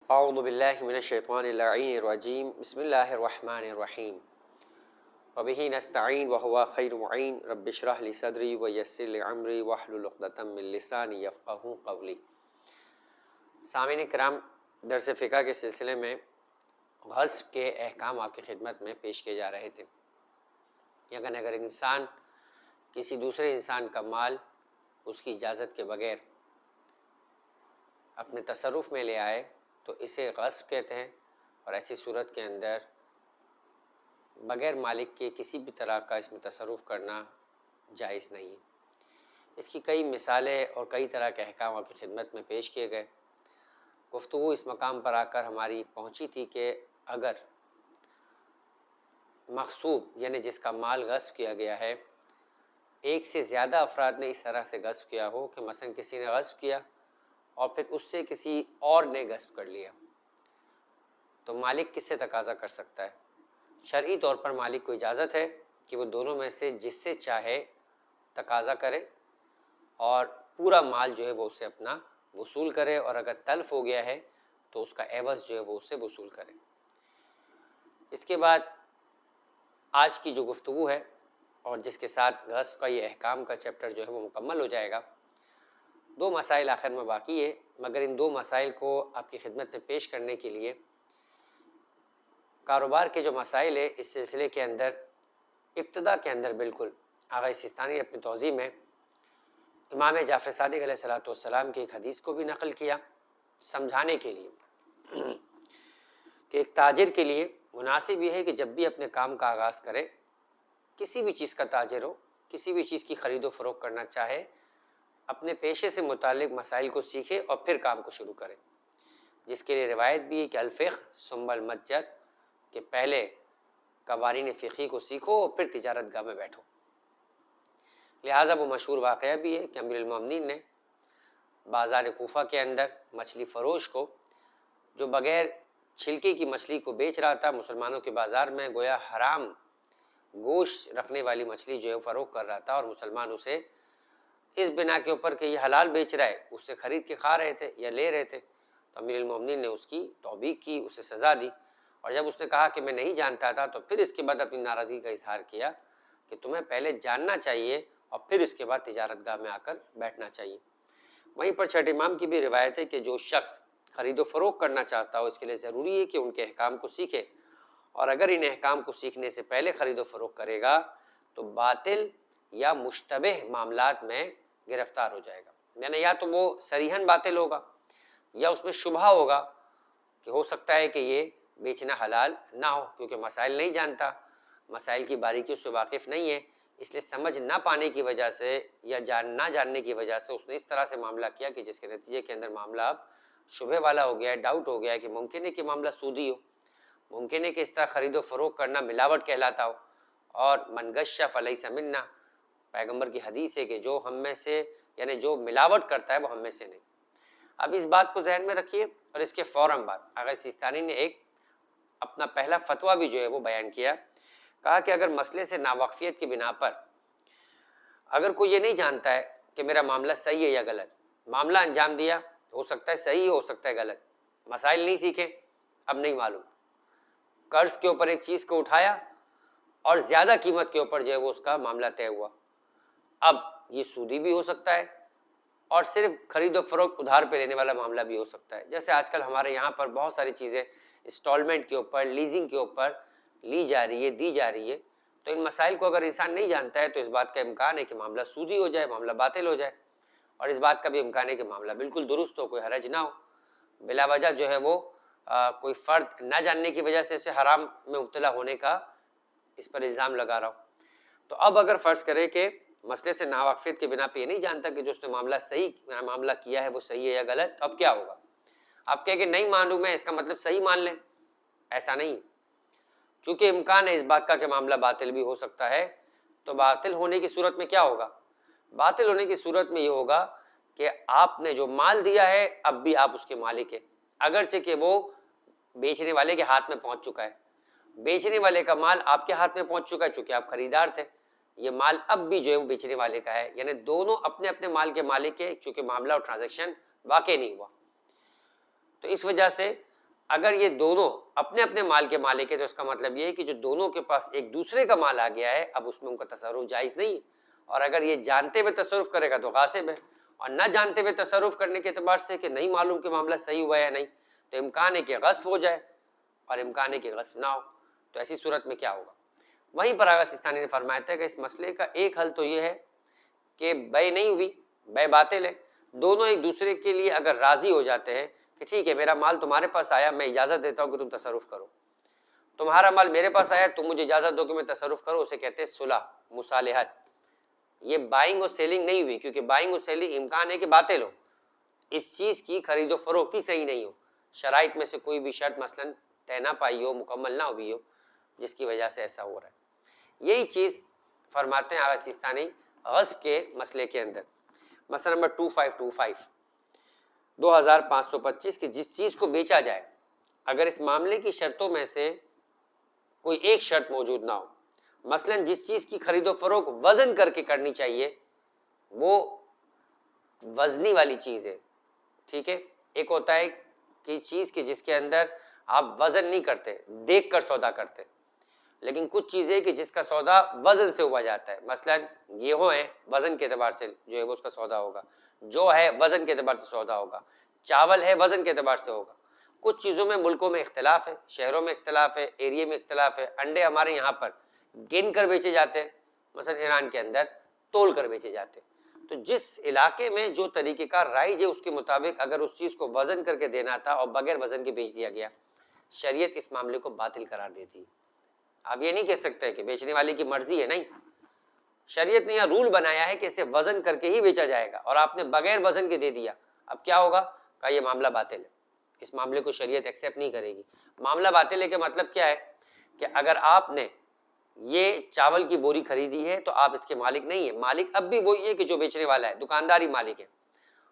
اعوذ باللہ من الشیطان اللعین الرجیم بسم اللہ الرحمن الرحیم وبہ نستعین وہو خیر معین رب اشرح لی صدری ویسر لی امری واحلل عقدۃ من لسانی یفقہوا قولی۔ سامعین کرام، درس فقہ کے سلسلے میں غصب کے احکام آپ کی خدمت میں پیش کیے جا رہے تھے۔ یعنی اگر انسان کسی دوسرے انسان کا مال اس کی اجازت کے بغیر اپنے تصرف میں لے آئے تو اسے غصب کہتے ہیں، اور ایسی صورت کے اندر بغیر مالک کے کسی بھی طرح کا اس میں تصرف کرنا جائز نہیں ہے۔ اس کی کئی مثالیں اور کئی طرح کے احکام آپ کی خدمت میں پیش کیے گئے۔ گفتگو اس مقام پر آ کر ہماری پہنچی تھی کہ اگر مغصوب یعنی جس کا مال غصب کیا گیا ہے، ایک سے زیادہ افراد نے اس طرح سے غصب کیا ہو کہ مثلا کسی نے غصب کیا اور پھر اس سے کسی اور نے غصب کر لیا، تو مالک کس سے تقاضا کر سکتا ہے؟ شرعی طور پر مالک کو اجازت ہے کہ وہ دونوں میں سے جس سے چاہے تقاضا کرے اور پورا مال جو ہے وہ اسے اپنا وصول کرے، اور اگر تلف ہو گیا ہے تو اس کا عوض جو ہے وہ اسے وصول کرے۔ اس کے بعد آج کی جو گفتگو ہے اور جس کے ساتھ غصب کا یہ احکام کا چیپٹر جو ہے وہ مکمل ہو جائے گا، دو مسائل آخر میں باقی ہے، مگر ان دو مسائل کو آپ کی خدمت میں پیش کرنے کے لیے کاروبار کے جو مسائل ہے اس سلسلے کے اندر ابتدا کے اندر بالکل آغا سیستانی نے اپنی توضیح میں امام جعفر صادق علیہ السلام کی ایک حدیث کو بھی نقل کیا، سمجھانے کے لیے کہ ایک تاجر کے لیے مناسب یہ ہے کہ جب بھی اپنے کام کا آغاز کرے، کسی بھی چیز کا تاجر ہو، کسی بھی چیز کی خرید و فروخت کرنا چاہے، اپنے پیشے سے متعلق مسائل کو سیکھے اور پھر کام کو شروع کرے، جس کے لیے روایت بھی ہے کہ الفقہ ثم المتجر، کہ پہلے قوانین فقہی کو سیکھو اور پھر تجارت گاہ میں بیٹھو۔ لہٰذا وہ مشہور واقعہ بھی ہے کہ امیر المومنین نے بازار کوفہ کے اندر مچھلی فروش کو جو بغیر چھلکے کی مچھلی کو بیچ رہا تھا مسلمانوں کے بازار میں، گویا حرام گوشت رکھنے والی مچھلی جو ہے فروخت کر رہا تھا، اور مسلمان اسے اس بنا کے اوپر کہ یہ حلال بیچ رہا ہے اس سے خرید کے کھا رہے تھے یا لے رہے تھے، تو امیر المومنین نے اس کی توبیخ کی، اسے سزا دی، اور جب اس نے کہا کہ میں نہیں جانتا تھا تو پھر اس کے بعد اپنی ناراضگی کا اظہار کیا کہ تمہیں پہلے جاننا چاہیے اور پھر اس کے بعد تجارت گاہ میں آ کر بیٹھنا چاہیے۔ وہیں پر چھٹے امام کی بھی روایت ہے کہ جو شخص خرید و فروخت کرنا چاہتا ہو اس کے لیے ضروری ہے کہ ان کے احکام کو سیکھے، اور اگر ان احکام کو سیکھنے سے پہلے خرید و فروخت کرے گا تو باطل یا مشتبہ معاملات میں گرفتار ہو جائے گا، یعنی یا تو وہ صریحاً باطل ہوگا یا اس میں شبہ ہوگا کہ ہو سکتا ہے کہ یہ بیچنا حلال نہ ہو، کیونکہ مسائل نہیں جانتا، مسائل کی باریکیوں سے واقف نہیں ہے، اس لیے سمجھ نہ پانے کی وجہ سے یا نہ جاننے کی وجہ سے اس نے اس طرح سے معاملہ کیا کہ جس کے نتیجے کے اندر معاملہ اب شبہ والا ہو گیا ہے، ڈاؤٹ ہو گیا ہے کہ ممکن ہے کہ معاملہ سودی ہو، ممکن ہے کہ اس طرح خرید و فروخت کرنا ملاوٹ کہلاتا ہو، اور من غش فلیس منا، پیغمبر کی حدیث ہے کہ جو ہم میں سے یعنی جو ملاوٹ کرتا ہے وہ ہم میں سے نہیں۔ اب اس بات کو ذہن میں رکھیے، اور اس کے فوراً بعد آغا سیستانی نے ایک اپنا پہلا فتویٰ بھی جو ہے وہ بیان کیا، کہا کہ اگر مسئلے سے ناواقفیت کی بنا پر اگر کوئی یہ نہیں جانتا ہے کہ میرا معاملہ صحیح ہے یا غلط، معاملہ انجام دیا، ہو سکتا ہے صحیح ہو سکتا ہے غلط، مسائل نہیں سیکھے، اب نہیں معلوم، قرض کے اوپر ایک چیز کو اٹھایا اور زیادہ قیمت کے اوپر جو ہے وہ اس کا معاملہ طے ہوا، اب یہ سودی بھی ہو سکتا ہے اور صرف خرید و فروخت ادھار پہ لینے والا معاملہ بھی ہو سکتا ہے، جیسے آج کل ہمارے یہاں پر بہت ساری چیزیں انسٹالمنٹ کے اوپر، لیزنگ کے اوپر لی جا رہی ہے، دی جا رہی ہے، تو ان مسائل کو اگر انسان نہیں جانتا ہے تو اس بات کا امکان ہے کہ معاملہ سودی ہو جائے، معاملہ باطل ہو جائے، اور اس بات کا بھی امکان ہے کہ معاملہ بالکل درست ہو، کوئی حرج نہ ہو، بلا وجہ جو ہے وہ کوئی فرد نہ جاننے کی وجہ سے اسے حرام میں مبتلا ہونے کا اس پر الزام لگا رہا ہو۔ تو اب اگر فرض کرے کہ مسئلے سے ناواقفیت کے بنا پہ یہ نہیں جانتا کہ جو اس نے معاملہ کیا ہے وہ صحیح ہے یا غلط، تو اب کیا ہوگا؟ آپ کہہ کہ نہیں معلوم ہے، اس کا مطلب صحیح مان لیں، ایسا نہیں، چونکہ امکان ہے اس بات کا کہ معاملہ باطل بھی ہو سکتا ہے، تو باطل ہونے کی صورت میں کیا ہوگا؟ باطل ہونے کی صورت میں یہ ہوگا کہ آپ نے جو مال دیا ہے اب بھی آپ اس کے مالک ہیں، اگرچہ کہ وہ بیچنے والے کے ہاتھ میں پہنچ چکا ہے، بیچنے والے کا مال آپ کے ہاتھ میں پہنچ چکا ہے چونکہ آپ خریدار تھے، یہ مال اب بھی جو ہے وہ بیچنے والے کا ہے، یعنی دونوں اپنے اپنے مال کے مالک ہیں، چونکہ معاملہ اور ٹرانزیکشن واقع نہیں ہوا۔ تو اس وجہ سے اگر یہ دونوں اپنے اپنے مال کے مالک ہے تو اس کا مطلب یہ ہے کہ جو دونوں کے پاس ایک دوسرے کا مال آ گیا ہے اب اس میں ان کا تصرف جائز نہیں ہے، اور اگر یہ جانتے ہوئے تصرف کرے گا تو غاصب ہے، اور نہ جانتے ہوئے تصرف کرنے کے اعتبار سے کہ نہیں معلوم کہ معاملہ صحیح ہوا یا نہیں تو امکان ہے کہ غصب ہو جائے اور امکان ہے کہ غصب نہ ہو، تو ایسی صورت میں کیا ہوگا؟ وہیں پر آغا سستانی نے فرمایا تھا کہ اس مسئلے کا ایک حل تو یہ ہے کہ بے نہیں ہوئی، بے باطل ہے، دونوں ایک دوسرے کے لیے اگر راضی ہو جاتے ہیں کہ ٹھیک ہے میرا مال تمہارے پاس آیا، میں اجازت دیتا ہوں کہ تم تصرف کرو، تمہارا مال میرے پاس آیا، تم مجھے اجازت دو کہ میں تصرف کروں، اسے کہتے ہیں صلح، مصالحت۔ یہ بائنگ اور سیلنگ نہیں ہوئی، کیونکہ بائنگ اور سیلنگ امکان ہے کہ باطل ہو، اس چیز کی خرید و فروخت ہی صحیح نہیں ہو، شرائط میں سے کوئی بھی شرط مثلاً طے نہ پائی ہو، مکمل نہ ہوئی ہو، جس کی وجہ سے ایسا ہو رہا ہے۔ یہی چیز فرماتے ہیں آغا سیستانی غصب کے مسئلے کے اندر، مسئلہ نمبر 2525 2525 کہ جس چیز کو بیچا جائے اگر اس معاملے کی شرطوں میں سے کوئی ایک شرط موجود نہ ہو، مثلاً جس چیز کی خرید و فروخت وزن کر کے کرنی چاہیے وہ وزنی والی چیز ہے، ٹھیک ہے، ایک ہوتا ہے کہ چیز کی جس کے اندر آپ وزن نہیں کرتے، دیکھ کر سودا کرتے، لیکن کچھ چیزیں کہ جس کا سودا وزن سے ہوا جاتا ہے، مثلاً گیہوں ہے وزن کے اعتبار سے جو ہے وہ اس کا سودا ہوگا، جو ہے وزن کے اعتبار سے سودا ہوگا، چاول ہے وزن کے اعتبار سے ہوگا۔ کچھ چیزوں میں ملکوں میں اختلاف ہے، شہروں میں اختلاف ہے، ایریے میں اختلاف ہے، انڈے ہمارے یہاں پر گن کر بیچے جاتے ہیں، مثلا ایران کے اندر تول کر بیچے جاتے ہیں، تو جس علاقے میں جو طریقہ کار رائج ہے اس کے مطابق اگر اس چیز کو وزن کر کے دینا تھا اور بغیر وزن کے بیچ دیا گیا، شریعت اس معاملے کو باطل قرار دیتی ہے۔ آپ یہ نہیں کہہ سکتے کہ بیچنے والے کی مرضی ہے، نہیں، شریعت نے یہ رول بنایا ہے کہ اسے وزن کر کے ہی بیچا جائے گا، اور آپ نے بغیر وزن کے دے دیا، اب کیا ہوگا؟ کہا یہ معاملہ باطل ہے، اس معاملے کو شریعت ایکسیپٹ نہیں کرے گی۔ معاملہ باطل ہے کہ مطلب کیا ہے کہ اگر آپ نے یہ چاول کی بوری خریدی ہے تو آپ اس کے مالک نہیں ہیں، مالک اب بھی وہی ہے کہ جو بیچنے والا ہے، دکانداری مالک ہے،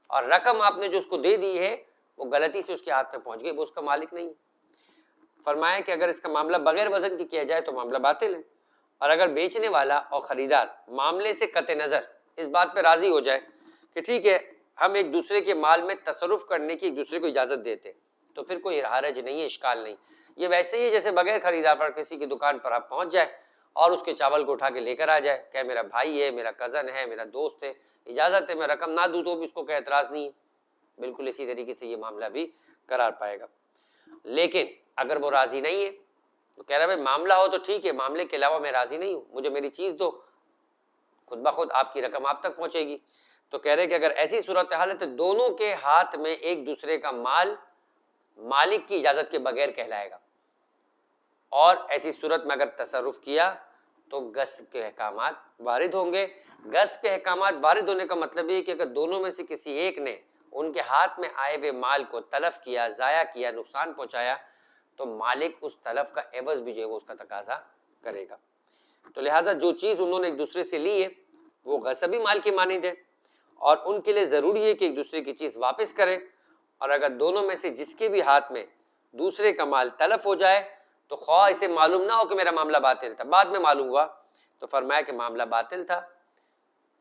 اور رقم آپ نے جو اس کو دے دی ہے وہ غلطی سے اس کے ہاتھ میں پہنچ گئی، وہ اس کا مالک نہیں ہے۔ فرمایا کہ اگر اس کا معاملہ بغیر وزن کی کیا جائے تو معاملہ باطل ہے، اور اگر بیچنے والا اور خریدار معاملے سے قطع نظر اس بات پہ راضی ہو جائے کہ ٹھیک ہے ہم ایک دوسرے کے مال میں تصرف کرنے کی ایک دوسرے کو اجازت دیتے، تو پھر کوئی حرج نہیں ہے، اشکال نہیں۔ یہ ویسے ہی ہے جیسے بغیر خریدار پر کسی کی دکان پر آپ پہنچ جائے اور اس کے چاول کو اٹھا کے لے کر آ جائے کہ میرا بھائی ہے، میرا کزن ہے، میرا دوست ہے، اجازت ہے، میں رقم نہ دوں تو بھی اس کو کوئی اعتراض نہیں ہے، بالکل اسی طریقے سے یہ معاملہ بھی قرار پائے گا۔ لیکن اگر وہ راضی نہیں ہے تو کہہ رہا ہے بھائی معاملہ ہو تو ٹھیک ہے، معاملے کے علاوہ میں راضی نہیں ہوں، مجھے میری چیز دو، خود بخود آپ کی رقم آپ تک پہنچے گی۔ تو کہہ رہے کہ اگر ایسی صورتحال ہے تو دونوں کے ہاتھ میں ایک دوسرے کا مال مالک کی اجازت کے بغیر کہلائے گا، اور ایسی صورت میں اگر تصرف کیا تو غصب کے احکامات وارد ہوں گے۔ غصب کے احکامات وارد ہونے کا مطلب یہ کہ اگر دونوں میں سے کسی ایک نے ان کے ہاتھ میں آئے ہوئے مال کو تلف کیا، ضائع کیا، نقصان پہنچایا تو مالک اس تلف کا عوض بھی جو ہے وہ اس کا تقاضا کرے گا۔ تو لہٰذا جو چیز انہوں نے ایک دوسرے سے لی ہے وہ غصبی مال کی مانند ہے، اور ان کے لیے ضروری ہے کہ ایک دوسرے کی چیز واپس کریں، اور اگر دونوں میں سے جس کے بھی ہاتھ میں دوسرے کا مال تلف ہو جائے تو خواہ اسے معلوم نہ ہو کہ میرا معاملہ باطل تھا، بعد میں معلوم ہوا تو فرمایا کہ معاملہ باطل تھا،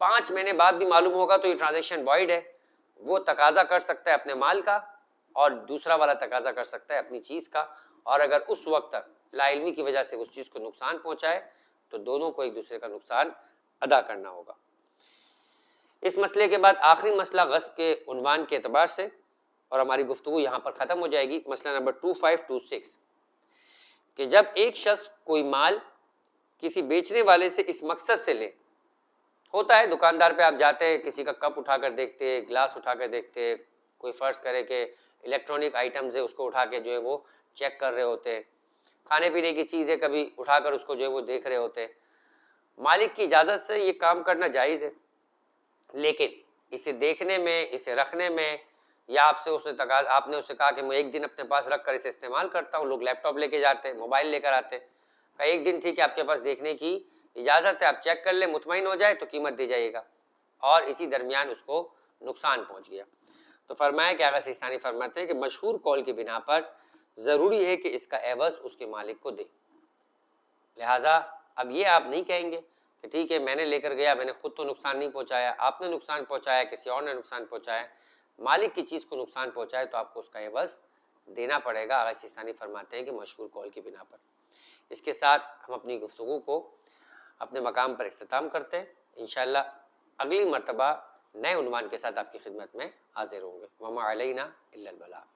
5 مہینے بعد بھی معلوم ہوگا تو یہ ٹرانزیکشن وائڈ ہے، وہ تقاضا کر سکتا ہے اپنے مال کا اور دوسرا والا تقاضا کر سکتا ہے اپنی چیز کا، اور اگر اس وقت تک لا علمی کی وجہ سے اس چیز کو نقصان پہنچائے تو دونوں کو ایک دوسرے کا نقصان ادا کرنا ہوگا۔ اس مسئلے کے بعد آخری مسئلہ غصب کے عنوان کے اعتبار سے، اور ہماری گفتگو یہاں پر ختم ہو جائے گی، مسئلہ نمبر 2526 کہ جب ایک شخص کوئی مال کسی بیچنے والے سے اس مقصد سے لے، ہوتا ہے دکاندار پہ آپ جاتے ہیں، کسی کا کپ اٹھا کر دیکھتے، گلاس اٹھا کر دیکھتے، کوئی فرض کرے کہ الیکٹرانک آئٹمز ہے اس کو اٹھا کے جو ہے وہ چیک کر رہے ہوتے ہیں، کھانے پینے کی چیز ہے کبھی اٹھا کر اس کو جو ہے وہ دیکھ رہے ہوتے ہیں۔ مالک کی اجازت سے یہ کام کرنا جائز ہے، لیکن اسے دیکھنے میں، اسے رکھنے میں، یا آپ نے اسے کہا کہ میں ایک دن اپنے پاس رکھ کر اسے استعمال کرتا ہوں، لوگ لیپ ٹاپ لے کے جاتے ہیں، موبائل لے کر آتے ہیں، کہا ایک دن ٹھیک ہے آپ کے پاس دیکھنے کی اجازت ہے، آپ چیک کر لیں، مطمئن ہو جائے تو قیمت دے جائیے گا، اور اسی درمیان اس کو نقصان پہنچ گیا تو فرمایا کہ آغا سیستانی فرماتے ہیں کہ مشہور قول کی بنا پر ضروری ہے کہ اس کا عوض اس کے مالک کو دے۔ لہٰذا اب یہ آپ نہیں کہیں گے کہ ٹھیک ہے میں نے لے کر گیا، میں نے خود تو نقصان نہیں پہنچایا، آپ نے نقصان پہنچایا، کسی اور نے نقصان پہنچایا، مالک کی چیز کو نقصان پہنچائے تو آپ کو اس کا عوض دینا پڑے گا. آغا سیستانی فرماتے ہیں کہ مشہور قول کی بنا پر. اس کے ساتھ ہم اپنی گفتگو کو اپنے مقام پر اختتام کرتے ہیں. انشاءاللہ اگلی مرتبہ نئے عنوان کے ساتھ آپ کی خدمت میں حاضر ہوں گے. وما علینا الا البلاغ.